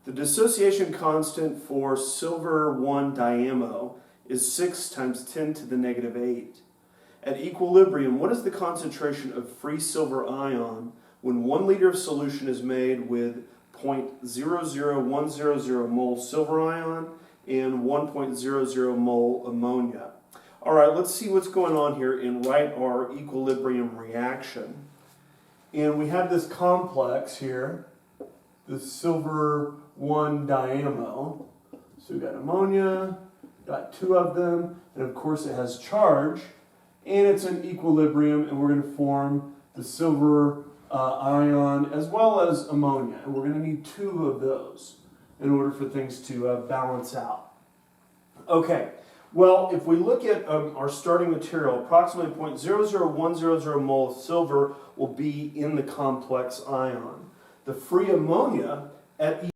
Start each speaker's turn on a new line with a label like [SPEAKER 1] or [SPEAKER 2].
[SPEAKER 1] The dissociation constant for silver 1 diamo is 6 times 10 to the negative 8. At equilibrium, what is the concentration of free silver ion when 1 liter of solution is made with 0.00100 mole silver ion and 1.00 mole ammonia? All right, let's see what's going on here and write our equilibrium reaction. And we have this complex here, the silver 1 diamo. So we've got ammonia, got 2 of them, and of course it has charge, and it's in equilibrium, and we're going to form the silver ion as well as ammonia, and we're going to need 2 of those in order for things to balance out. Okay, well, if we look at our starting material, approximately 0.00100 mole of silver will be in the complex ion. The free ammonia at